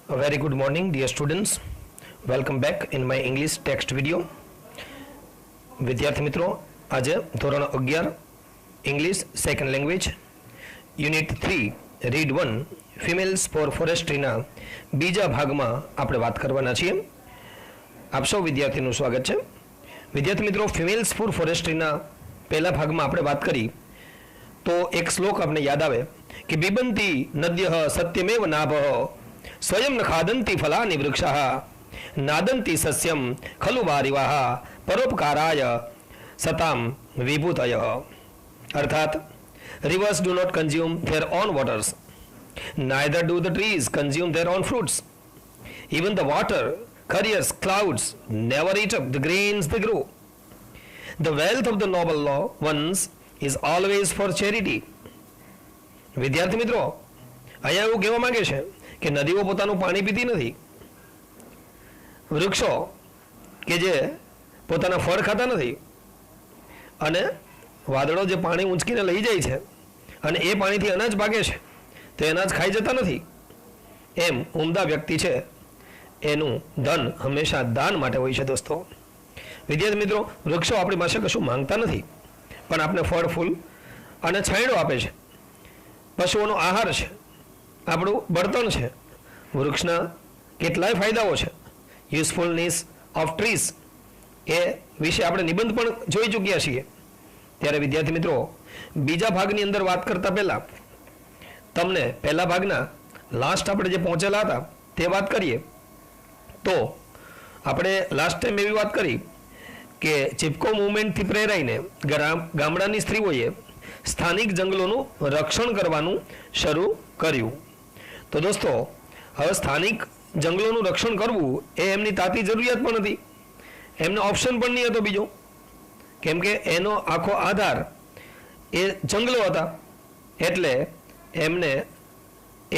A very good morning, dear students. Welcome back in my English text video. વિદ્યાર્થી મિત્રો, આજે ધોરણ 11 English second language unit 3 read 1 females for ફોરેસ્ટ્રીના બીજા ભાગમાં આપણે વાત કરવાના છીએ. આપ સૌ વિદ્યાર્થીનું સ્વાગત છે. વિદ્યાર્થી મિત્રો, ફિમેલ્સ ફોર ફોરેસ્ટ્રીના પહેલા ભાગમાં આપણે વાત કરી તો એક શ્લોક આપણે યાદ આવે કે બિબંતી નદ્યઃ સત્યમેવ નાભઃ સ્વયં ન ખાદંતી ફલાની વૃક્ષાઃ નાદંતી સસ્યમ ખલુ વારિવાહ પરોપકારાય સતામ વિભૂતય. અર્થાત rivers do not consume their own waters, neither do the trees consume their own fruits. Even the water carriers clouds never eat up the grains they grow. The wealth of the noble ones is always for charity. વિદ્યાર્થી મિત્રો, અહીંયા એવું કહેવા માંગે છે કે નદીઓ પોતાનું પાણી પીતી નથી, વૃક્ષો કે જે પોતાના ફળ ખાતા નથી, અને વાદળો જે પાણી ઊંચકીને લઈ જાય છે અને એ પાણીથી અનાજ પાકે છે તો અનાજ ખાઈ જતા નથી. એમ ઉમદા વ્યક્તિ છે એનું ધન હંમેશા દાન માટે હોય છે. દોસ્તો, વિદ્યાર્થી મિત્રો, વૃક્ષો આપણી પાસે કશું માંગતા નથી, પણ આપણે ફળ ફૂલ અને છાંયડો આપે છે, પશુઓનો આહાર છે, આપણું બળતણ છે. વૃક્ષના કેટલાય ફાયદાઓ છે. યુઝફુલનેસ ઓફ ટ્રીઝ એ વિશે આપણે નિબંધ પણ જોઈ ચૂક્યા છીએ. ત્યારે વિદ્યાર્થી મિત્રો, બીજા ભાગની અંદર વાત કરતા પહેલા તમને પહેલા ભાગના લાસ્ટ આપણે જે પહોંચેલા હતા તે વાત કરીએ. તો આપણે લાસ્ટ ટાઈમ એવી વાત કરી કે ચિપકો મુવમેન્ટથી પ્રેરાઈને ગામડાની સ્ત્રીઓએ સ્થાનિક જંગલોનું રક્ષણ કરવાનું શરૂ કર્યું. તો દોસ્તો, હવે સ્થાનિક જંગલોનું રક્ષણ કરવું એ એમની તાતી જરૂરિયાત પણ હતી, એમનો ઓપ્શન પણ નહીં હતો બીજો, કેમ કે એનો આખો આધાર એ જંગલો હતા. એટલે એમને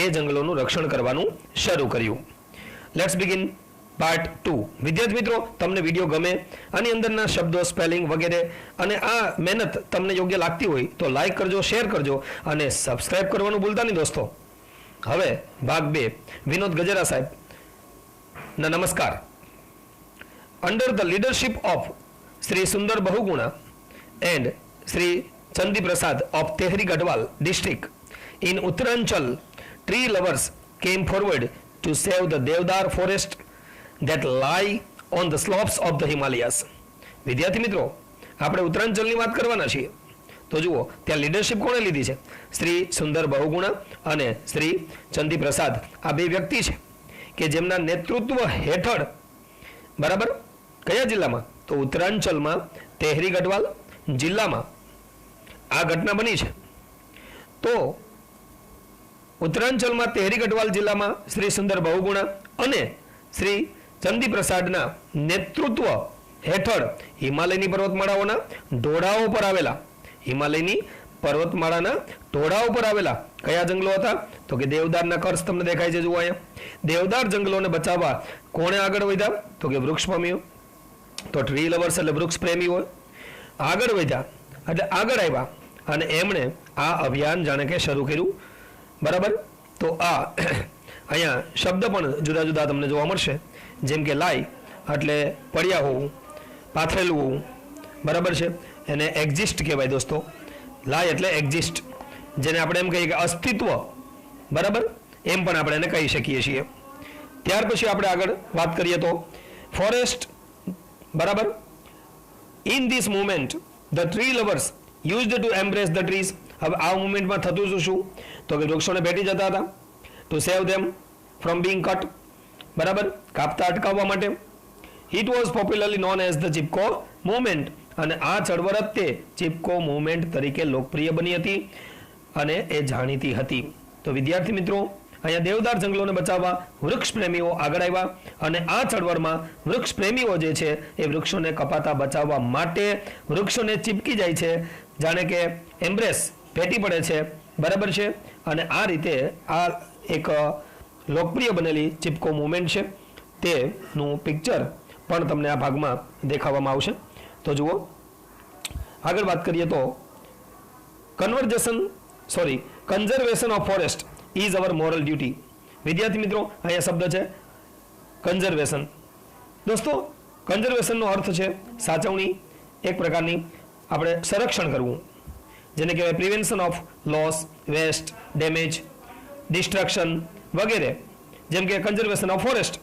એ જંગલોનું રક્ષણ કરવાનું શરૂ કર્યું. Let's begin part 2. વિદ્યાર્થી મિત્રો, તમને વિડીયો ગમે, આની અંદરના શબ્દો, સ્પેલિંગ વગેરે અને આ મહેનત તમને યોગ્ય લાગતી હોય તો લાઈક કરજો, શેર કરજો અને સબસ્ક્રાઇબ કરવાનું ભૂલતા નહીં દોસ્તો. હવે ભાગ 2, વિનોદ ગજેરા સાહેબ ના નમસ્કાર. Under the leadership of Shri Sundar Bahuguna and Shri Chandi Prasad of Tehri Garhwal district in Uttaranchal, tree lovers came forward to save the Devdar forest that lie on the slopes of the Himalayas. વિદ્યાર્થી મિત્રો, આપણે ઉત્તરાંચલની વાત કરવાના છીએ. તો જુઓ, ત્યાં લીડરશિપ કોણે લીધી છે? શ્રી સુંદર બહુગુણા અને શ્રી ચંદી પ્રસાદ. આ બે વ્યક્તિ છે કે જેમના નેતૃત્વ હેઠળ, બરાબર, કયા જિલ્લામાં? તો ઉત્તરાંચલમાં તેહરી ગઢવાલ જિલ્લામાં આ ઘટના બની છે. તો ઉત્તરાંચલમાં તેહરી ગઢવાલ જિલ્લામાં શ્રી સુંદર બહુગુણા અને શ્રી ચંદી પ્રસાદના નેતૃત્વ હેઠળ હિમાલયની પર્વતમાળાઓના ઢોળાવો પર આવેલા, હિમાલયની પર્વતમાળાના ઢોળાવો પર આવેલા કયા જંગલો હતા? તો કે દેવદારના કર્સ તમને દેખાય છે, જુઓ અહીંયા. દેવદાર જંગલોને બચાવવા કોણે આગળ વધ્યા? તો કે વૃક્ષ પ્રેમીઓ. તો ટ્રી લવર્સ એટલે વૃક્ષ પ્રેમીઓ આગળ વધ્યા, એટલે આગળ આવ્યા અને એમણે આ અભિયાન જાણે કે શરૂ કર્યું. બરાબર. તો આ અહીંયા શબ્દ પણ જુદા જુદા તમને જોવા મળશે, જેમ કે લાઈ એટલે પડ્યા હોવું, પાથરેલું હોવું, બરાબર છે, એને એક્ઝિસ્ટ કહેવાય દોસ્તો. લાઈ એટલે એક્ઝિસ્ટ, જેને આપણે એમ કહીએ કે અસ્તિત્વ, બરાબર, એમ પણ આપણે એને કહી શકીએ છીએ. ત્યાર પછી આપણે આગળ વાત કરીએ તો ફોરેસ્ટ, બરાબર. In this movement the tree lovers used to embrace the trees. હવે આ મુવમેન્ટમાં થતું શું? તો કે વૃક્ષોને ભેટી જતા હતા to save them from Bing cut, બરાબર, કાપતા અટકાવવા માટે. It was popularly known as the Chipko movement. અને આ ચળવળ તે ચિપકો મુવમેન્ટ તરીકે લોકપ્રિય બની હતી અને એ જાણીતી હતી. તો વિદ્યાર્થી મિત્રો, અહીંયા દેવદાર જંગલોને બચાવવા વૃક્ષ પ્રેમીઓ આગળ આવ્યા અને આ ચળવળમાં વૃક્ષ પ્રેમીઓ જે છે એ વૃક્ષોને કપાતા બચાવવા માટે વૃક્ષોને ચીપકી જાય છે, જાણે કે એમ્બ્રેસ, ભેટી પડે છે, બરાબર છે. અને આ રીતે આ એક લોકપ્રિય બનેલી ચિપકો મુવમેન્ટ છે તેનું પિક્ચર પણ તમને આ ભાગમાં દેખાવામાં આવશે. તો જુઓ, આગળ વાત કરીએ તો conservation of forest is our moral duty. વિદ્યાર્થી મિત્રો અહીંયા શબ્દ છે કન્ઝર્વેશન. દોસ્તો કન્ઝર્વેશનનો અર્થ છે સાચવણી, એક પ્રકારની આપણે સંરક્ષણ કરવું, જેને કહેવાય prevention of loss, waste, damage, destruction વગેરે. જેમ કે કન્ઝર્વેશન ઓફ ફોરેસ્ટ,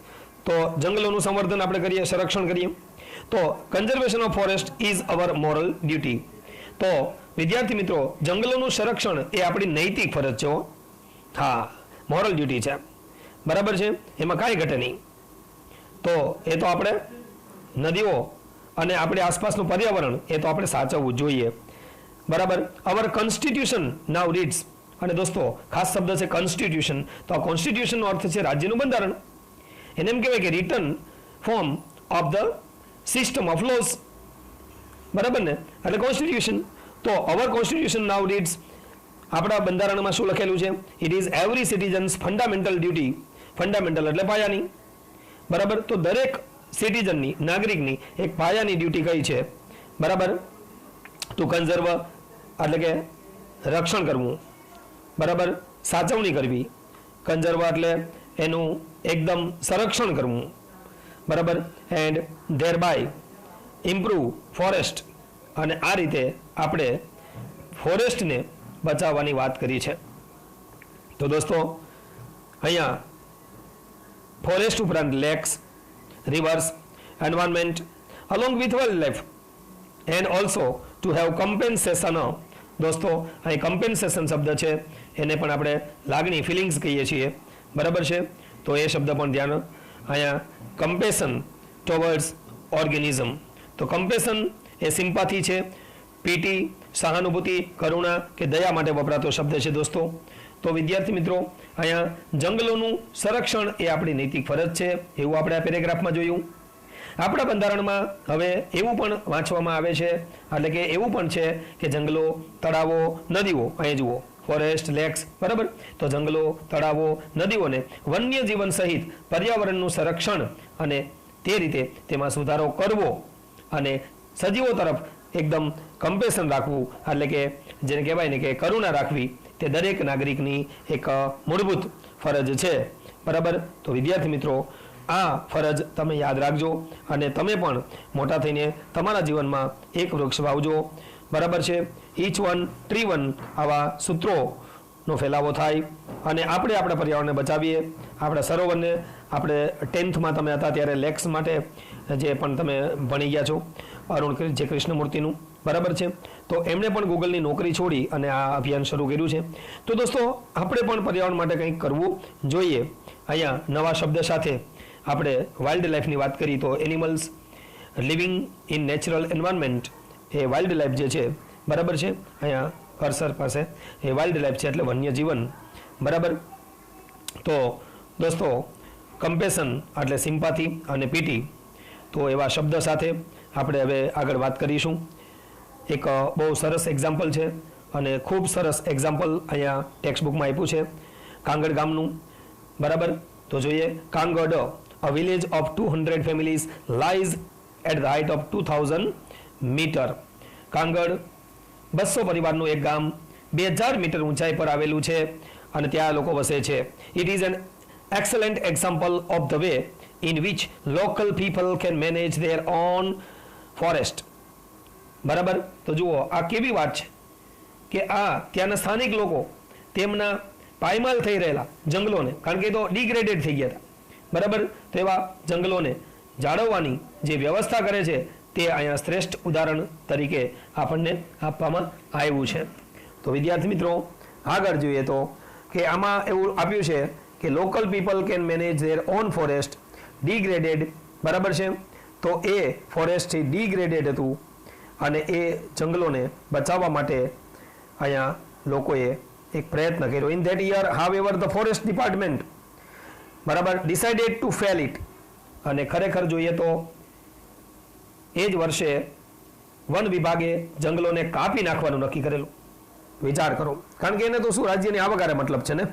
તો જંગલોનું સંવર્ધન આપણે કરીએ, સંરક્ષણ કરીએ. તો conservation of forest is our moral duty. તો વિદ્યાર્થી મિત્રો જંગલોનું સંરક્ષણ એ આપણી નૈતિક ફરજ છે. હા, મોરલ ડ્યુટી છે, બરાબર છે, એમાં કાંઈ ઘટે નહીં. તો એ તો આપણે નદીઓ અને આપણી આસપાસનું પર્યાવરણ એ તો આપણે સાચવવું જોઈએ, બરાબર. અવર કોન્સ્ટિટ્યુશન નાવ રીડ્સ, અને દોસ્તો ખાસ શબ્દ છે કોન્સ્ટિટ્યુશન. તો આ કોન્સ્ટિટ્યુશનનો અર્થ છે રાજ્યનું બંધારણ. એને એમ કહેવાય કે return form of the system of lose, બરાબર ને, એટલે કોન્સ્ટિટ્યુશન. તો અવર કોન્સ્ટિટ્યુશન નાવ રીડ્સ, આપણા બંધારણમાં શું લખેલું છે? It is every citizens fundamental duty. Fundamental એટલે પાયાની, બરાબર. તો દરેક સિટીઝનની, નાગરિકની એક પાયાની ડ્યુટી કઈ છે? બરાબર, ટુ કન્ઝર્વ એટલે કે રક્ષણ કરવું, બરાબર, સાચવણી કરવી. કન્ઝર્વ એટલે એનું એકદમ સંરક્ષણ કરવું, બરાબર. And thereby improve forest, અને આ રીતે આપણે ફોરેસ્ટને બચાવવાની વાત કરી છે. તો દોસ્તો અહીંયા ફોરેસ્ટ ઉપરાંત lakhs, rivers, environment along with wildlife and also to have compensation. દોસ્તો અહીં compensation શબ્દ છે એને પણ આપણે લાગણી, ફિલિંગ્સ કહીએ છીએ, બરાબર છે. તો એ શબ્દ પણ ધ્યાન અહીંયા compassion towards organism. તો compassion એ સિમ્પાથી છે, પીટી સહાનુભૂતિ, કરુણા કે દયા માટે વપરાતો શબ્દ છે દોસ્તો. તો વિદ્યાર્થી મિત્રો અહીંયા જંગલોનું સંરક્ષણ એ આપણી નૈતિક ફરજ છે, એવું આપણે આ પેરેગ્રાફમાં જોયું. આપણા બંધારણમાં હવે એવું પણ વાંચવામાં આવે છે, એટલે કે એવું પણ છે કે જંગલો, તળાવો, નદીઓ, અહીં જુઓ ફોરેસ્ટ, લેક્સ, બરાબર. તો જંગલો, તળાવો, નદીઓને વન્ય જીવન સહિત પર્યાવરણનું સંરક્ષણ અને તે રીતે તેમાં સુધારો કરવો અને સજીવો તરફ એકદમ કમ્પેશન રાખવું, એટલે કે જેને કહેવાય ને કે કરુણા રાખવી, તે દરેક નાગરિકની એક મૂળભૂત ફરજ છે, બરાબર. તો વિદ્યાર્થી મિત્રો આ ફરજ તમે યાદ રાખજો અને તમે પણ મોટા થઈને તમારા જીવનમાં એક વૃક્ષ વાવજો, બરાબર છે. ઈચ વન ટ્રી વન, આવા સૂત્રોનો ફેલાવો થાય અને આપણે આપણા પર્યાવરણને બચાવીએ. આપણા સરોવરને આપણે 10thમાં તમે હતા ત્યારે લેક્સ માટે જે પણ તમે ભણી ગયા છો, અરુણ જે કૃષ્ણમૂર્તિનું, બરાબર છે. તો એમણે પણ ગૂગલની નોકરી છોડી અને આ અભિયાન શરૂ કર્યું છે. તો દોસ્તો આપણે પણ પર્યાવરણ માટે કંઈક કરવું જોઈએ. અહીંયા નવા શબ્દ સાથે આપણે વાઇલ્ડ લાઈફની વાત કરી તો animals living in natural environment, A wild life જે છે, બરાબર છે. અહીંયા કર્સર પાસે એ વાઇલ્ડ લાઈફ છે એટલે વન્ય જીવન, બરાબર. તો દોસ્તો કમ્પેશન એટલે સિમ્પાથી અને પીટી, તો એવા શબ્દ સાથે આપણે હવે આગળ વાત કરીશું. એક બહુ સરસ એક્ઝામ્પલ છે અને ખૂબ સરસ એક્ઝામ્પલ અહીંયા ટેક્સ્ટબુકમાં આપ્યું છે કાંગડ ગામનું, બરાબર. તો જોઈએ Kangad, a village of 200 families lies at the height of 2000 meter. Kangad 200 પરિવારનું એક ગામ 2000 મીટર ઊંચાઈ પર આવેલું છે અને ત્યાં લોકો વસે છે. It is an excellent example of the way in which local people can manage their own forest. બરાબર. તો જુઓ આ કેવી વાત છે કે આ ત્યાંના સ્થાનિક લોકો તેમના પાયમાલ થઈ રહેલા જંગલોને, કારણ કે એ તો ડિગ્રેડેડ થઈ ગયા હતા, બરાબર. તો એવા જંગલોને જાળવવાની જે વ્યવસ્થા કરે છે તે અહીંયા શ્રેષ્ઠ ઉદાહરણ તરીકે આપણને આપવામાં આવ્યું છે. તો વિદ્યાર્થી મિત્રો આગળ જોઈએ તો કે આમાં એવું આપ્યું છે કે local people can manage there on forest degraded, બરાબર છે. તો એ ફોરેસ્ટ ડિગ્રેડેડ હતું અને એ જંગલોને બચાવવા માટે અહીંયા લોકોએ એક પ્રયત્ન કર્યો. In that year however the forest department, બરાબર, ડિસાઇડેડ ટુ ફેલ ઇટ, અને ખરેખર જોઈએ તો એ જ વર્ષે વન વિભાગે જંગલોને કાપી નાખવાનું નક્કી કરેલું. વિચાર કરો, કારણ કે એને તો શું રાજ્યની આવકારે મતલબ છે ને,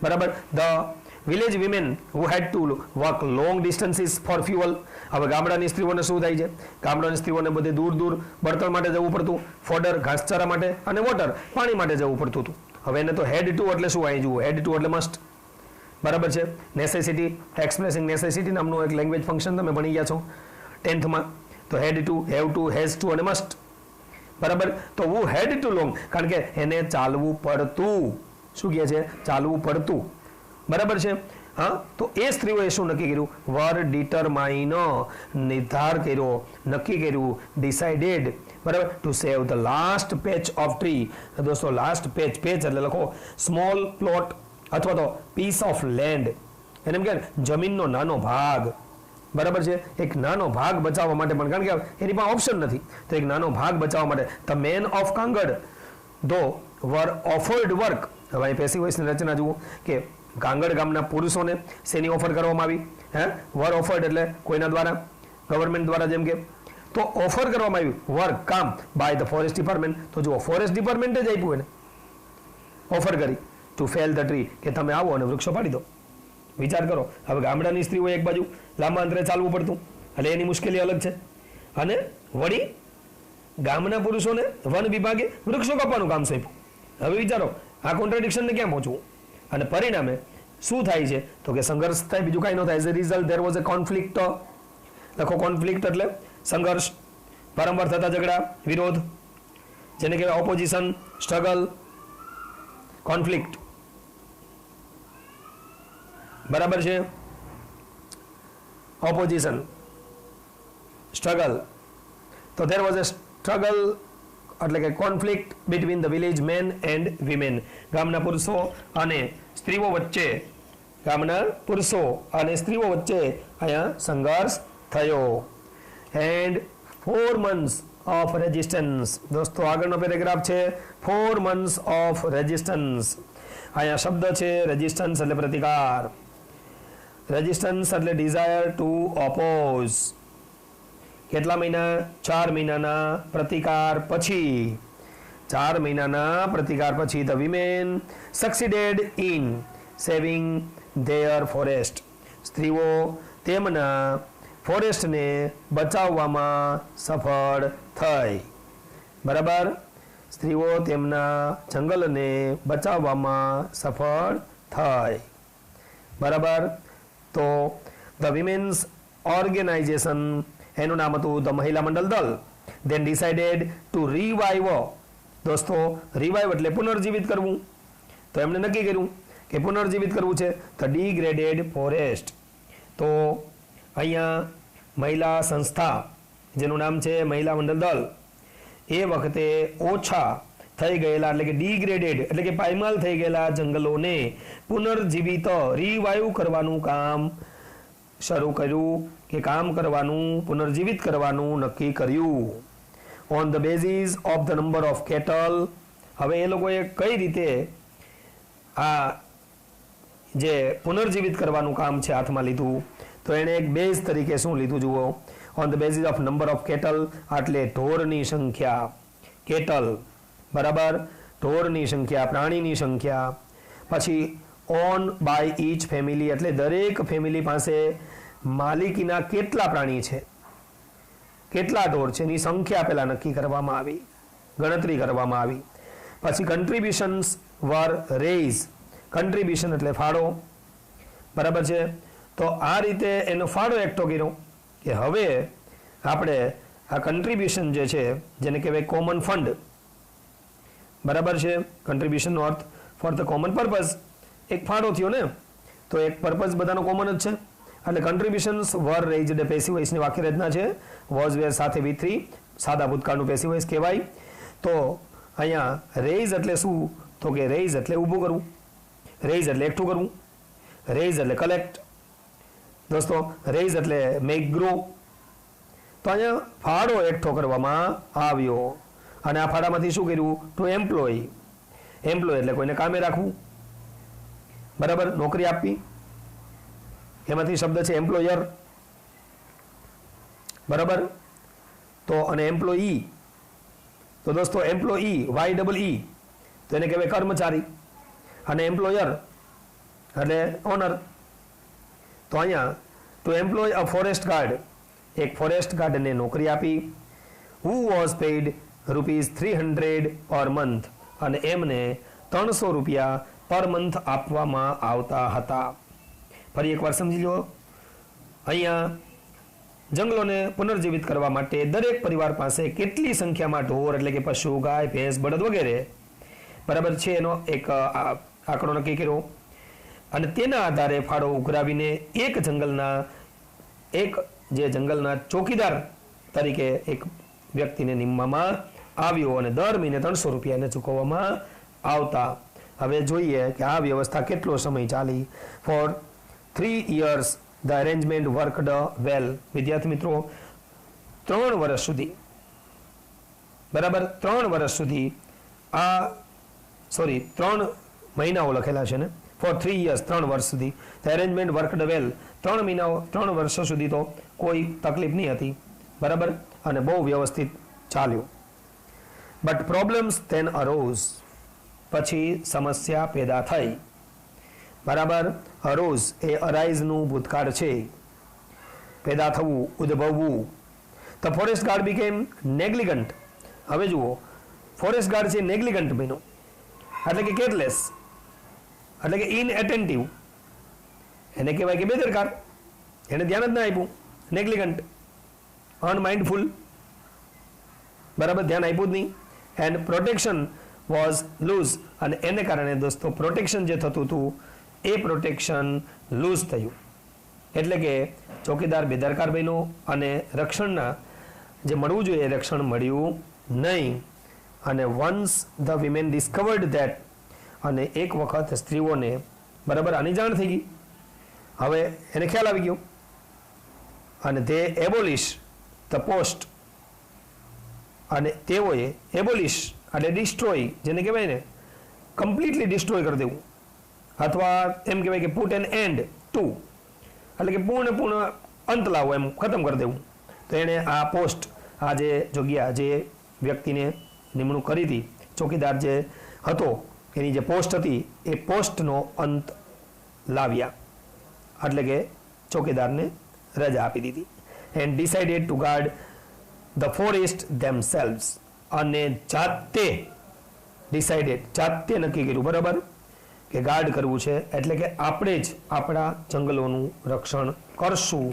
બરાબર. The village women who had to work long distances for fuel. હવે ગામડાની સ્ત્રીઓને શું થાય છે? ગામડાની સ્ત્રીઓને બધે દૂર દૂર બળતણ માટે જવું પડતું, ફોડર ઘાસચારા માટે અને વોટર પાણી માટે જવું પડતું હતું. હવે એને તો હેડ ટુ એટલે શું? અહીં જુઓ, હેડ ટુ એટલે મસ્ટ, બરાબર છે. નેસેસિટી, એક્સપ્રેસિંગ નેસેસિટી નામનું એક લેંગ્વેજ ફંક્શન તમે ભણી ગયા છો 10th માં. તો had to, have to, has to અને મસ્ટ. બરાબર. તો હું હેડ ટુ લોંગ, કારણ કે એને ચાલવું પડતું. શું કહે છે? ચાલવું પડતું. બરાબર છે. હા, તો એ સ્ત્રીઓએ શું નક્કી કર્યું? વર ડિટરમાઇન, નિર્ધાર કર્યો, નક્કી કર્યું, ડિસાઇડેડ, બરાબર, to save the last patch of tree. દોસ્તો લાસ્ટ પેચ, પેચ એટલે લખો સ્મોલ પ્લોટ અથવા તો પીસ ઓફ લેન્ડ, એને એમ કે જમીનનો નાનો ભાગ. બરાબર છે. એક નાનો ભાગ બચાવવા માટે પણ, કારણ કે એની પાસે ઓપ્શન નથી, તો એક નાનો ભાગ બચાવવા માટે ધ મેન ઓફ કાંગડ ધો વર ઓફર્ડ વર્ક. હવે અહીં પેસિવ વોઇસની રચના જુઓ કે કાંગડ ગામના પુરુષોને શેની ઓફર કરવામાં આવી? વર ઓફર્ડ એટલે કોઈના દ્વારા, ગવર્મેન્ટ દ્વારા, જેમ કે તો ઓફર કરવામાં આવ્યું વર્ક, કામ, બાય ધ ફોરેસ્ટ ડિપાર્ટમેન્ટ. તો જુઓ ફોરેસ્ટ ડિપાર્ટમેન્ટે જ આપ્યું એને ઓફર કરી ટુ ફેલ ધ ટ્રી, કે તમે આવો અને વૃક્ષો પાડી દો. વિચાર કરો, હવે ગામડાની સ્ત્રીઓ એક બાજુ લાંબા અંતરે ચાલવું પડતું એટલે એની મુશ્કેલી અલગ છે, અને વળી ગામના પુરુષોને વન વિભાગે વૃક્ષો કાપવાનું કામ સોંપ્યું. હવે વિચારો આ કોન્ટ્રાડિક્શનને ક્યાં પહોંચવું? અને પરિણામે શું થાય છે? તો કે સંઘર્ષ થાય, બીજું કાંઈ ન થાય. As a result there was a conflict. લખો કોન્ફ્લિક્ટ એટલે સંઘર્ષ, વારંવાર થતા ઝઘડા, વિરોધ, જેને કહેવાય ઓપોઝિશન, સ્ટ્રગલ, કોન્ફ્લિક્ટ. બરાબર છે. Opposition, struggle. તો ધેર વોઝ અ સ્ટ્રગલ એટલે કે conflict between the village men and women. ગામના પુરુષો અને સ્ત્રીઓ વચ્ચે, ગામના પુરુષો અને સ્ત્રીઓ વચ્ચે અહીંયા સંઘર્ષ થયો. And 4 months of resistance. દોસ્તો આગળનો પેરેગ્રાફ છે 4 months ઓફ રેઝિસ્ટન્સ. અહીંયા શબ્દ છે રેઝિસ્ટન્સ એટલે પ્રતિકાર, રેઝિસ્ટન્સ એટલે ડિઝાયર ટુ ઓપોઝ. કેટલા મહિના? 4 મહિનાના પ્રતિકાર પછી. 4 મહિનાના પ્રતિકાર પછી the women succeeded in saving their forest. સ્ત્રીઓ તેમના ફોરેસ્ટને બચાવવામાં સફળ થઈ. બરાબર. સ્ત્રીઓ તેમના જંગલને બચાવવામાં સફળ થઈ. બરાબર. તો ધ વિમેન્સ ઓર્ગેનાઇઝેશન, એનું નામ હતું ધ મહિલા મંડળ દળ, ધેન ડિસાઇડેડ ટુ રિવાઇવ. દોસ્તો રિવાઇવ એટલે પુનર્જીવિત કરવું. તો એમણે નક્કી કર્યું કે પુનર્જીવિત કરવું છે ધ ડિગ્રેડેડ ફોરેસ્ટ. તો અહીંયા મહિલા સંસ્થા જેનું નામ છે મહિલા મંડળ દળ, એ વખતે ઓછા થઈ ગયેલા એટલે કે ડિગ્રેડેડ એટલે કે પાયમાલ થઈ ગયેલા જંગલોને પુનર્જીવિત, રિવાઇવ કરવાનું કામ શરૂ કર્યું, કે કામ કરવાનું, પુનર્જીવિત કરવાનું નક્કી કર્યું. On the basis of the number of cattle. હવે એ લોકોએ કઈ રીતે આ જે પુનર્જીવિત કરવાનું કામ છે હાથમાં લીધું? તો એણે એક બેઝ તરીકે શું લીધું જુઓ. On the basis of number of cattle એટલે ઢોરની સંખ્યા, કેટલ. બરાબર. ઢોરની સંખ્યા, પ્રાણીની સંખ્યા. પછી ઓન બાય ઈચ ફેમિલી એટલે દરેક ફેમિલી પાસે માલિકીના કેટલા પ્રાણી છે, કેટલા ઢોર છે એની સંખ્યા પહેલા નક્કી કરવામાં આવી, ગણતરી કરવામાં આવી. પછી કન્ટ્રીબ્યુશન્સ વર રેઇઝ. કન્ટ્રીબ્યુશન એટલે ફાળો. બરાબર છે. તો આ રીતે એનો ફાળો એકઠો કર્યો કે હવે આપણે આ કન્ટ્રીબ્યુશન જે છે જેને કહેવાય કોમન ફંડ. બરાબર છે. કન્ટ્રીબ્યુશનનો અર્થ ફોર ધ કોમન પર્પઝ, એક ફાળો થયો ને, તો એક પર્પઝ બધાનો કોમન જ છે. એટલે કન્ટ્રીબ્યુશન્સ વર રેઇઝડ પેસિવ વોઇસની વાક્ય રચના છે. વોઝ વેર સાથે V3 સાદા ભૂતકાળનું પેસિવ વોઇસ કહેવાય. તો અહીંયા રેઇઝ એટલે શું? તો કે રેઇઝ એટલે ઊભું કરવું, રેઇઝ એટલે એકઠું કરવું, રેઇઝ એટલે કલેક્ટ. દોસ્તો રેઇઝ એટલે મેક ગ્રો. તો અહીંયા ફાળો એકઠો કરવામાં આવ્યો અને આ ફાળામાંથી શું કર્યું? Two employ. એમ્પ્લોય એટલે કોઈને કામે રાખવું. બરાબર. નોકરી આપવી. એમાંથી શબ્દ છે એમ્પ્લોયર. બરાબર. તો અને એમ્પ્લોયી. તો દોસ્તો એમ્પ્લોયી YEE તો એને કહેવાય કર્મચારી, અને એમ્પ્લોયર એટલે ઓનર. તો અહીંયા to employ a forest guard, એક ફોરેસ્ટ ગાર્ડને નોકરી આપી. Who was paid ₹300 per month, અને એમને 300 રૂપિયા પર મંથ આપવામાં આવતા હતા. ફરી એકવાર સમજી લો, અહીંયા જંગલોને પુનર્જીવિત કરવા માટે દરેક પરિવાર પાસે કેટલી સંખ્યામાં ઢોર એટલે કે પશુ, ગાય, ભેંસ, બળદ વગેરે બરાબર છે એનો એક આંકડો નક્કી કર્યો અને તેના આધારે ફાળો ઉઘરાવીને એક જંગલના ચોકીદાર તરીકે એક વ્યક્તિને નિમવામાં આવ્યો અને દર મહિને 300 રૂપિયા એને ચૂકવવામાં આવતા. હવે જોઈએ કે આ વ્યવસ્થા કેટલો સમય ચાલી. For 3 years the arrangement worked well. વિદ્યાર્થી મિત્રો 3 વર્ષ સુધી બરાબર 3 વર્ષ સુધી 3 મહિનાઓ લખેલા છે ને. ફોર 3 years 3 વર્ષ સુધી ધ અરેન્જમેન્ટ વર્કડ વેલ. 3 વર્ષો સુધી તો કોઈ તકલીફ નહીં હતી બરાબર અને બહુ વ્યવસ્થિત ચાલ્યું. But problems then arose. પછી સમસ્યા પેદા થઈ બરાબર. અરોઝ એ અરાઇઝનું ભૂતકાળ છે, પેદા થવું, ઉદ્ભવવું. The forest guard became negligent. હવે જુઓ, ફોરેસ્ટ ગાર્ડ છે નેગ્લિગન્ટ બન્યો એટલે કે કેરલેસ એટલે કે ઇનએટેન્ટિવ. એને કહેવાય કે બેદરકાર, એને ધ્યાન જ ના આપ્યું. નેગ્લિગન્ટ, અનમાઇન્ડફુલ બરાબર, ધ્યાન આપ્યું જ નહીં. And protection was loose. અને એને કારણે દોસ્તો પ્રોટેક્શન જે થતું હતું એ પ્રોટેક્શન લૂઝ થયું એટલે કે ચોકીદાર બેદરકાર બન્યો અને રક્ષણના જે મળવું જોઈએ એ રક્ષણ મળ્યું નહીં. અને once the women discovered that. અને એક વખત સ્ત્રીઓને બરાબર આની જાણ થઈ ગઈ, હવે એને ખ્યાલ આવી ગયો અને તે એબોલિશ ધ પોસ્ટ. અને તેઓએ એબોલિશ એટલે ડિસ્ટ્રોય, જેને કહેવાય ને કમ્પ્લીટલી ડિસ્ટ્રોય કરી દેવું અથવા એમ કહેવાય કે પુટ એન એન્ડ ટુ એટલે કે પૂર્ણ અંત લાવો, એમ ખતમ કરી દેવું. તો એણે આ પોસ્ટ, આ જે જગ્યા જે વ્યક્તિને નિમણૂક કરી હતી, ચોકીદાર જે હતો એની જે પોસ્ટ હતી એ પોસ્ટનો અંત લાવ્યા એટલે કે ચોકીદારને રજા આપી દીધી. And decided to guard the forest themselves. અને જાતે નક્કી કર્યું બરાબર કે ગાર્ડ કરવું છે એટલે કે આપણે જ આપણા જંગલોનું રક્ષણ કરશું.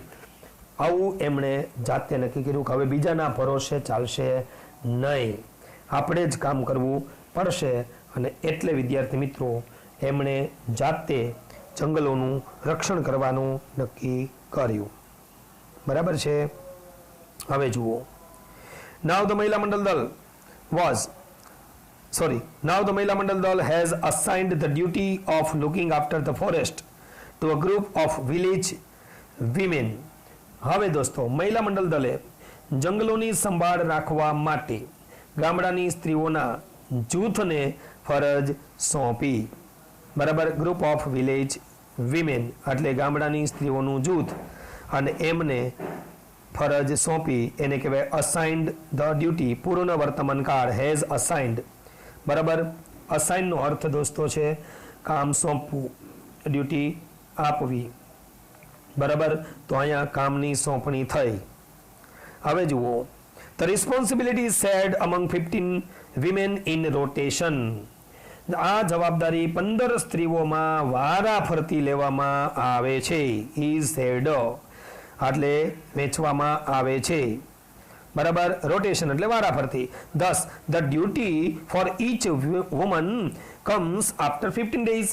આવું એમણે જાતે નક્કી કર્યું કે હવે બીજાના ભરોસે ચાલશે નહીં, આપણે જ કામ કરવું પડશે. અને એટલે વિદ્યાર્થી મિત્રો એમણે જાતે જંગલોનું રક્ષણ કરવાનું નક્કી કર્યું બરાબર છે. હવે જુઓ, નાવ ધ મહિલા મંડળ દળ has assigned the duty of looking after the forest to a group of village women. હવે દોસ્તો મહિલા મંડળ દળે જંગલોની સંભાળ રાખવા માટે ગામડાની સ્ત્રીઓના જૂથને ફરજ સોંપી બરાબર. ગ્રુપ ઓફ વિલેજ વિમેન એટલે ગામડાની સ્ત્રીઓનું જૂથ અને એમને ફરજ સોંપી એને કહેવાય અસાઇન્ડ ધ ડ્યુટી. પૂર્ણ વર્તમાન કાળ હેઝ અસાઇન્ડ બરાબર. અસાઇનનો અર્થ દોસ્તો છે કામ સોંપવું, ડ્યુટી આપવી બરાબર. તો અહીંયા કામની સોંપણી થઈ. હવે જુઓ, the responsibility shared અમંગ 15 women in rotation. આ જવાબદારી 15 સ્ત્રીઓમાં વારાફરતી લેવામાં આવે છે. ઇઝ શેર્ડ એટલે વેચવામાં આવે છે બરાબર. રોટેશન એટલે વારાફરતી. thus the duty for each woman comes after 15 days.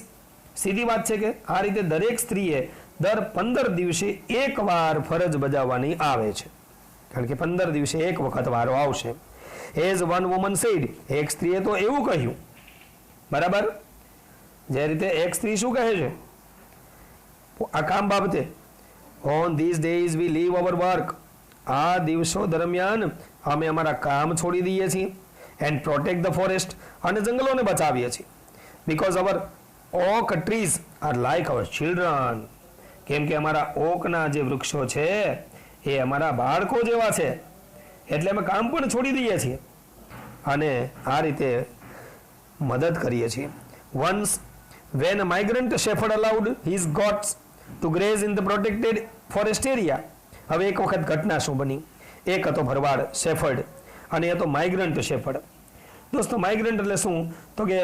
સીધી વાત છે કે આ રીતે દરેક સ્ત્રીએ દર 15 દિવસે એકવાર ફરજ બજાવવાની આવે છે, કારણ કે 15 દિવસે એક વખત વારો આવશે. As one woman said. એક સ્ત્રીએ તો એવું કહ્યું બરાબર. જે રીતે એક સ્ત્રી શું કહે છે આ કામ બાબતે, on these days we leave our work. આ દિવસો દરમિયાન અમે અમારા કામ છોડી દઈએ છીએ. એન્ડ પ્રોટેક્ટ ધ ફોરેસ્ટ અને જંગલોને બચાવીએ છીએ. Because our oak trees are like our children. કેમ કે અમારા ઓકના જે વૃક્ષો છે એ અમારા બાળકો જેવા છે, એટલે અમે કામ પણ છોડી દઈએ છીએ અને આ રીતે મદદ કરીએ છીએ. Once when a migrant shepherd allowed his goats to graze in the protected forest area. હવે એક વખત ઘટના શું બની, એક હતો ભરવાડ શેફર્ડ અને એ હતો માઇગ્રન્ટ શેફર્ડ. દોસ્તો માઇગ્રન્ટ એટલે શું, તો કે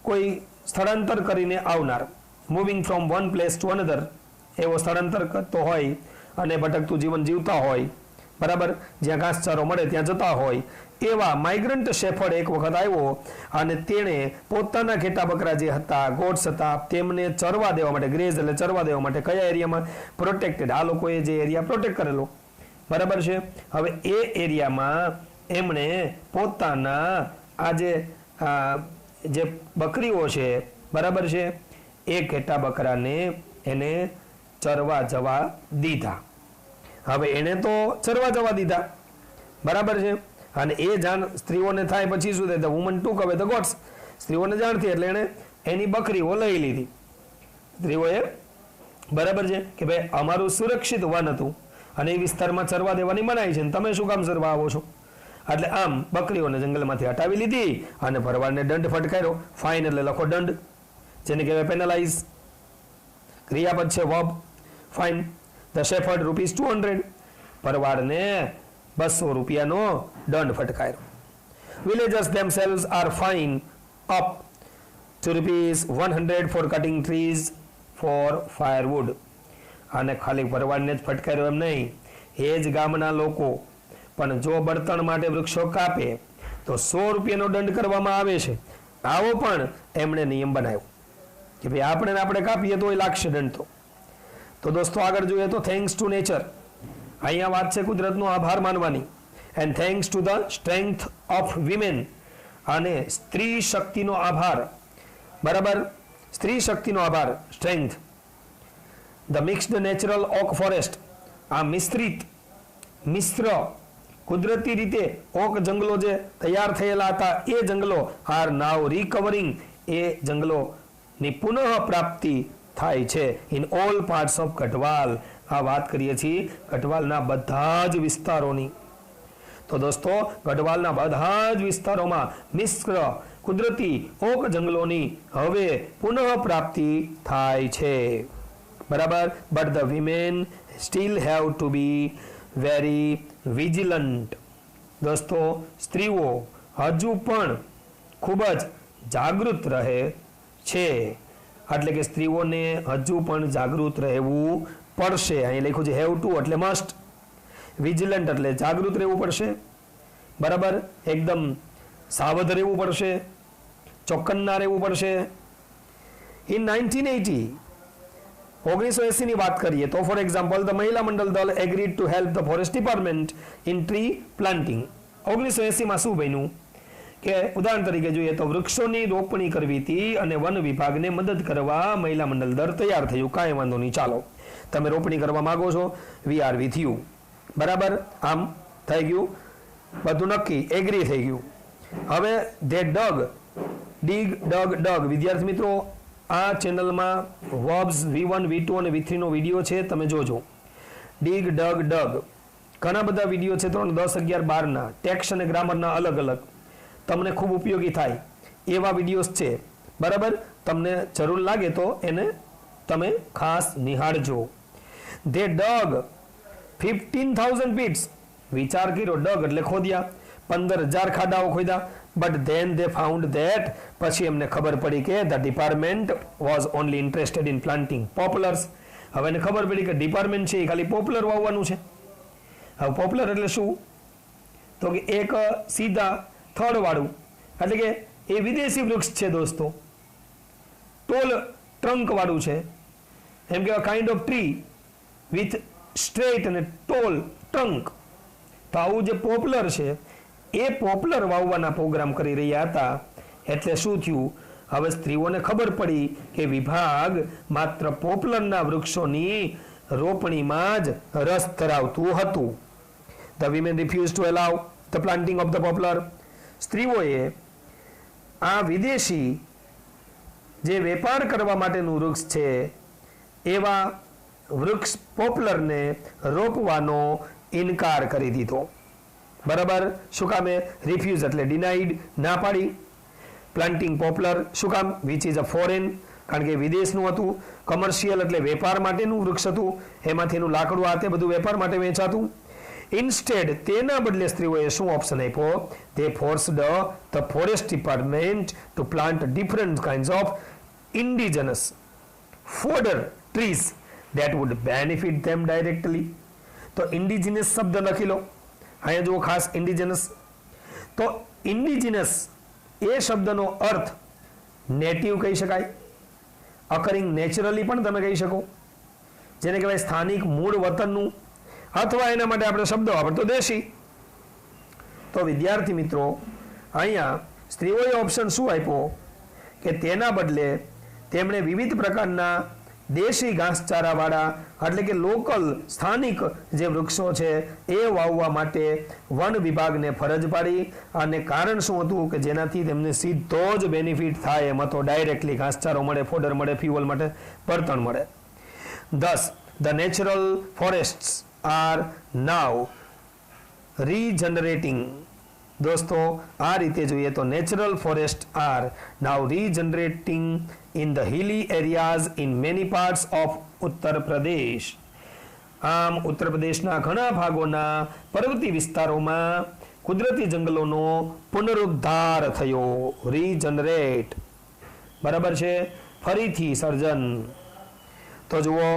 કોઈ સ્થળાંતર કરીને આવનાર, moving from one place to another, એવો સ્થળાંતર કરતો હોય અને ભટકતું જીવન જીવતા હોય, બરાબર, જ્યાં ઘાસચારો મળે ત્યાં જતા હોય એવા માઇગ્રન્ટ શેફર્ડ એક વખત આવ્યો અને તેણે પોતાના ઘેટા બકરા જે હતા, ગોટ્સ હતા, તેમને ચરવા દેવા માટે, ગ્રેઝ એટલે ચરવા દેવા માટે કયા એરિયામાં? પ્રોટેક્ટેડ, આ લોકોએ જે એરિયા પ્રોટેક્ટ કરેલો, બરાબર છે. હવે એ એરિયામાં એમણે પોતાના આ જે બકરીઓ છે, બરાબર છે, એ ઘેટા બકરાને એને ચરવા જવા દીધા. હવે એને તો ચરવા જવા દીધા, બરાબર છે, અને એ જાણ સ્ત્રીઓને થાય પછી શું થાય? ધ વુમન ટુક અવે ધ ગોટ્સ. સ્ત્રીઓને જાણ થઈ એટલે એને એની બકરીઓ લઈ લીધી સ્ત્રીઓએ, બરાબર છે, કે ભાઈ અમારું સુરક્ષિત વન હતું અને એ વિસ્તારમાં ચરવા દેવાની મનાઈ છે, તમે શું કામ ચરવા આવો છો? એટલે આમ બકરીઓને જંગલમાંથી હટાવી લીધી અને ભરવાડને દંડ ફટકાર્યો. ફાઇન એટલે લખો દંડ, જેને કહેવાય પેનલાઇઝ. ક્રિયાપદ છે વર્બ. ફાઇન. ધ શેફર્ડ ₹200, ભરવાડને 200 રૂપિયાનો દંડ ફટકાર્યો. Villagers themselves are fined up to ₹100 for cutting trees for firewood. અને ખાલી ભરવાડને જ ફટકાર્યો એમ નહીં, એ જ ગામના લોકો પણ જો બળતણ માટે વૃક્ષો કાપે તો 100 રૂપિયાનો દંડ કરવામાં આવે છે. આવો પણ એમણે નિયમ બનાવ્યો કે ભાઈ આપણે કાપીએ તો એ લાગશે દંડ. તો દોસ્તો આગળ જોઈએ તો થેન્ક્સ ટુ નેચર, અહીંયા વાત છે કુદરતનો આભાર માનવાની. And thanks to the strength of women, અને સ્ત્રી શક્તિનો આભાર, બરાબર, સ્ત્રી શક્તિનો આભાર, strength. The mixed natural oak forest, આ મિશ્ર કુદરતી રીતે ઓક જંગલો જે તૈયાર થયેલા હતા એ જંગલો આર નાવ રિકવરિંગ, એ જંગલોની પુનઃ પ્રાપ્તિ થાય છે in all parts of Garhwal. આ વાત કરીએ છીએ ગઢવાલના બધા જ વિસ્તારોની. તો દોસ્તો ગઢવાલના બધા જ વિસ્તારોમાં મિશ્ર કુદરતી ઓક જંગલોની હવે પુનઃ પ્રાપ્તિ થાય છે, બરાબર. But the women steel have to be very vigilant. દોસ્તો સ્ત્રીઓ હજુ પણ ખૂબ જ જાગૃત રહે છે, એટલે કે સ્ત્રીઓને હજુ પણ જાગૃત રહેવું પડશે. અહીં લખ્યું છે હેવ ટુ એટલે મસ્ટ, વિજિલન્ટ એટલે જાગૃત રહેવું પડશે, બરાબર, એકદમ સાવધ રહેવું પડશે, ચોકન્ના રહેવું પડશે. ઇન 1980 ની વાત કરીએ તો for example the Mahila Mandal Dal agreed to help the forest department in tree planting. 1980માં શું બન્યું કે ઉદાહરણ તરીકે જોઈએ તો વૃક્ષોની રોપણી કરવી હતી અને વન વિભાગને મદદ કરવા મહિલા મંડળ દળ તૈયાર થયું. કાંઈ વાંધો નહીં, ચાલો તમે રોપણી કરવા માંગો છો, વી આર વિથ યુ, બરાબર. આમ થઈ ગયું, બધું નક્કી, એગ્રી થઈ ગયું. હવે ધે ડગ, વિદ્યાર્થી મિત્રો આ ચેનલમાં વર્બ્સ V1, V2 અને V3 નો વિડીયો છે, તમે જોજો. ડીગ, ડગ, ઘણા બધા વિડીયો છે, 3, 10, 11, 12 ટેક્સ્ટ અને ગ્રામરના અલગ અલગ, તમને ખૂબ ઉપયોગી થાય એવા વિડીયોઝ છે, બરાબર. તમને જરૂર લાગે તો એને તમે ખાસ નિહાળજો. ધે ડગ 15,000 pits, વિચાર કર્યો, ડગ એટલે ખોદ્યા, 15,000 ખાડાઓ ખોદ્યા. But then they found that, પછી એમને ખબર પડી કે the department was only interested in planting poplars. હવે એને ખબર પડી કે ડિપાર્ટમેન્ટ છે એ ખાલી પોપ્યુલર વાવવાનું છે. હવે પોપ્યુલર એટલે શું? તો કે એક સીધા થડવાળું, એટલે કે એ વિદેશી વૃક્ષ છે દોસ્તો, ટોલ ટ્રંક વાળું છે, એમ કે kind of tree with straight અને ટોલ ટ્રંક. તો આવું જે પોપ્યુલર છે એ પોપ્યુલર વાવવાના પ્રોગ્રામ કરી રહ્યા હતા. એટલે શું થયું? હવે સ્ત્રીઓને ખબર પડી કે વિભાગ માત્ર પોપ્યુલરના વૃક્ષોની રોપણીમાં જ રસ ધરાવતું હતું. The women refuse to allow the planting of the poplar. સ્ત્રીઓએ આ વિદેશી જે વેપાર કરવા માટેનું વૃક્ષ છે એવા વૃક્ષ પોપ્યુલરને રોપવાનો ઇનકાર કરી દીધો, બરાબર. શું કામે? રિફ્યુઝ એટલે ડિનાઇડ, ના પાડી. પ્લાન્ટિંગ પોપ્યુલર શું કામ? વિચ ઇઝ અ ફોરેન, કારણ કે વિદેશનું હતું. કમર્શિયલ એટલે વેપાર માટેનું વૃક્ષ હતું, એમાંથી એનું લાકડું આ તે બધું વેપાર માટે વેચાતું. ઇન્સ્ટેડ તેના બદલે સ્ત્રીઓએ શું ઓપ્શન આપ્યો? they forced the forest department to plant different kinds of indigenous fodder trees. that would benefit them directly. તો ઇન્ડિજિનસ શબ્દ લખી લો, અહીંયા જુઓ ખાસ ઇન્ડિજિનસ. તો ઇન્ડિજિનસ એ શબ્દનો અર્થ નેટિવ કહી શકાય, અકરિંગ નેચરલી પણ તમે કહી શકો, જેને કહેવાય સ્થાનિક મૂળ વતનનું, અથવા એના માટે આપણે શબ્દ વાપરતો દેશી. તો વિદ્યાર્થી મિત્રો અહીંયા સ્ત્રીઓએ ઓપ્શન શું આપ્યો કે તેના બદલે તેમણે વિવિધ પ્રકારના દેશી ઘાસચારાવાળા એટલે કે લોકલ સ્થાનિક જે વૃક્ષો છે એ વાવવા માટે વન વિભાગને ફરજ પાડી. અને કારણ શું હતું કે જેનાથી તેમને સીધો જ બેનિફિટ થાય એમ હતો, ડાયરેક્ટલી ઘાસચારો મળે, ફોડર મળે, ફ્યુઅલ માટે બળતણ મળે. Thus, the natural forests are now regenerating. દોસ્તો આ રીતે જોઈએ તો natural forest are now regenerating in the hilly areas in many parts of Uttar Pradesh. આમ ઉત્તર પ્રદેશના ઘણા ભાગોના પર્વતીય વિસ્તારોમાં કુદરતી જંગલોનો પુનરુદ્ધાર થયો, રીજનરેટ, બરાબર છે, ફરીથી સર્જન. તો જુઓ,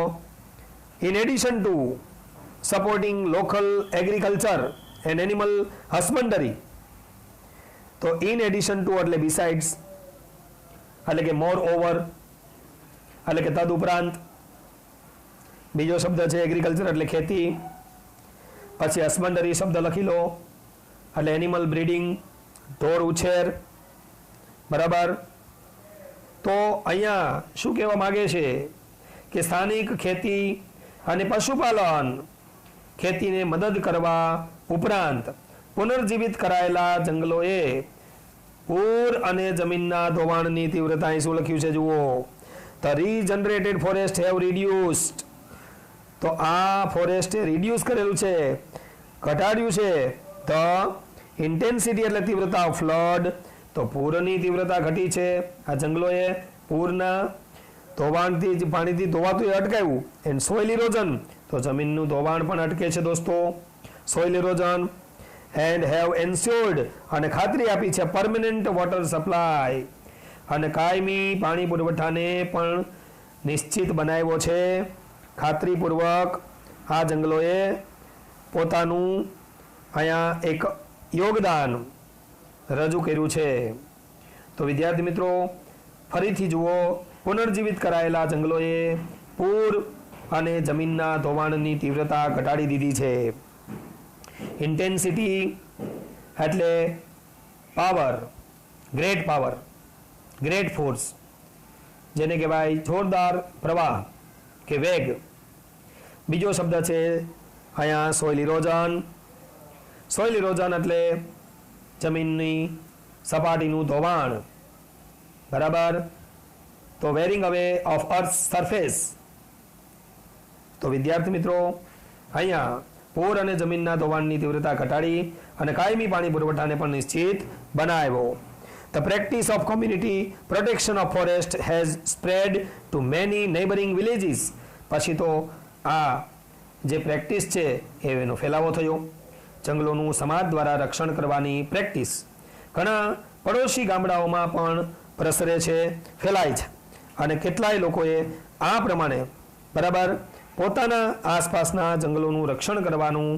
in addition to supporting local agriculture and animal husbandry. તો ઇન એડિશન ટુ એટલે બિસાઇડ્સ, એટલે કે મોર ઓવર, એટલે કે તદ ઉપરાંત. બીજો શબ્દ છે એગ્રીકલ્ચર એટલે ખેતી. પછી હસબન્ડરી શબ્દ લખી લો એટલે એનિમલ બ્રીડિંગ, ઢોર ઉછેર, બરાબર. તો અહીંયા શું કહેવા માંગે છે કે સ્થાનિક ખેતી અને પશુપાલન, ખેતીને મદદ કરવા ઉપરાંત પુનર્જીવિત કરાયેલા જંગલોએ પૂર અને જમીનના ધોવાણની તીવ્રતા, અહીં શું લખ્યું છે જુઓ, ધ રીજનરેટેડ ફોરેસ્ટ હેવ રિડ્યુસ્ડ. તો આ ફોરેસ્ટે રિડ્યુસ કરેલું છે, ઘટાડ્યું છે. ધ ઇન્ટેન્સિટી એટલે તીવ્રતા ઓફ ફ્લડ, તો પૂરની તીવ્રતા ઘટી છે. આ જંગલોએ પૂરના ધોવાણથી, પાણીથી ધોવાતું એ અટકાવ્યું. એન્ડ સોઇલ ઇરોઝન, તો જમીનનું ધોવાણ પણ અટકે છે દોસ્તો, સોઇલ ઇરોઝન. એન્ડ હેવ એન્શ્યોર્ડ, અને ખાતરી આપી છે પરમેનન્ટ વોટર સપ્લાય, અને કાયમી પાણી પુરવઠાને પણ નિશ્ચિત બનાવ્યો છે. ખાતરીપૂર્વક આ જંગલોએ પોતાનું અહીંયા એક યોગદાન રજૂ કર્યું છે. તો વિદ્યાર્થી મિત્રો ફરીથી જુઓ, પુનર્જીવિત કરાયેલા જંગલોએ પૂર અને જમીનના ધોવાણની તીવ્રતા ઘટાડી દીધી છે. ઇન્ટેન્સિટી એટલે power, great power, great force, જેને કહેવાય જોરદાર પ્રવાહ કે વેગ. બીજો શબ્દ છે અહીંયા સોઇલ ઇરોઝન. સોઇલ ઇરોઝન એટલે જમીનની સપાટીનું ધોવાણ, બરાબર. તો વેરિંગ અવે ઓફ અર્થ સરફેસ. તો વિદ્યાર્થી મિત્રો અહીંયા પૂર અને જમીનના ધોવાણની તીવ્રતા ઘટાડી અને કાયમી પાણી પુરવઠાને પણ નિશ્ચિત બનાવ્યો. The practice of community protection of forest has spread to many neighboring villages. પછી તો આ જે પ્રેક્ટિસ છે એનો ફેલાવો થયો. જંગલોનું સમાજ દ્વારા રક્ષણ કરવાની પ્રેક્ટિસ ઘણા પડોશી ગામડાઓમાં પણ પ્રસરે છે, ફેલાય છે. અને કેટલાય લોકોએ આ પ્રમાણે, બરાબર, પોતાના આસપાસના જંગલોનું રક્ષણ કરવાનું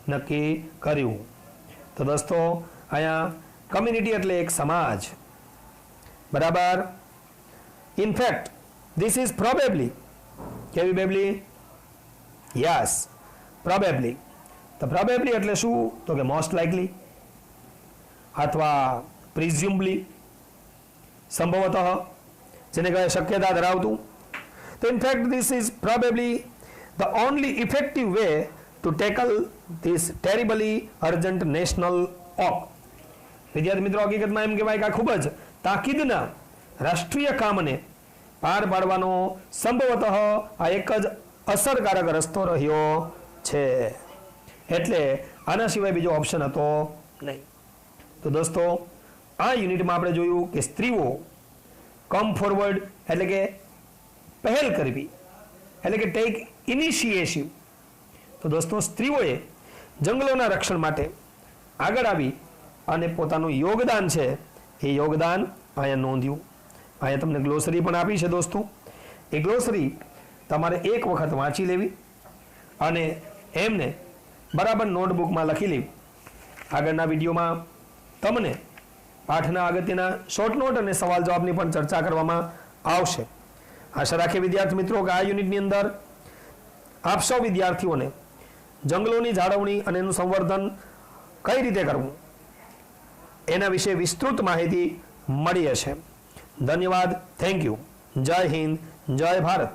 નક્કી કર્યું. તો દોસ્તો અહીંયા કમ્યુનિટી એટલે એક સમાજ, બરાબર. ઇનફેક્ટ ધીસ ઇઝ પ્રોબેબલી, કેવી બેબલી? Yes, probably. તો પ્રોબેબલી એટલે શું? તો કે મોસ્ટ લાઇકલી અથવા પ્રિઝ્યુમલી, સંભવતઃ, જેને કહેવાય શક્યતા ધરાવતું. તો in fact this is probably the only effective way to tackle this terribly urgent national op. વિદ્યાર્થી મિત્રો હકીકતમાં એમ કહેવાય કે આ ખૂબ જ તાકીદના રાષ્ટ્રીય કામને પાર પાડવાનો સંભવતઃ આ એક જ અસરકારક રસ્તો રહ્યો છે. એટલે આના સિવાય બીજો ઓપ્શન હતો નહીં. તો દોસ્તો આ યુનિટમાં આપણે જોયું કે સ્ત્રીઓ કમ ફોરવર્ડ એટલે કે પહેલ કરવી, એટલે કે ટેક ઇનિશિએટિવ. તો દોસ્તો સ્ત્રીઓએ જંગલોના રક્ષણ માટે આગળ આવી અને પોતાનું યોગદાન છે એ યોગદાન અહીંયા નોંધ્યું. અહીંયા તમને ગ્લોસરી પણ આપી છે દોસ્તો. એ ગ્લોસરી તમારે એક વખત વાંચી લેવી અને એમને બરાબર નોટબુકમાં લખી લેવી. આગળના વિડીયોમાં તમને પાઠના અગત્યના શોર્ટ નોટ અને સવાલ જવાબની પણ ચર્ચા કરવામાં આવશે. આશા રાખીએ વિદ્યાર્થી મિત્રો કે આ યુનિટની અંદર આપ સૌ વિદ્યાર્થીઓને જંગલોની જાળવણી અને એનું સંવર્ધન કઈ રીતે કરવું એના વિશે વિસ્તૃત માહિતી મળી હશે. ધન્યવાદ. Thank you. જય હિન્દ, જય ભારત.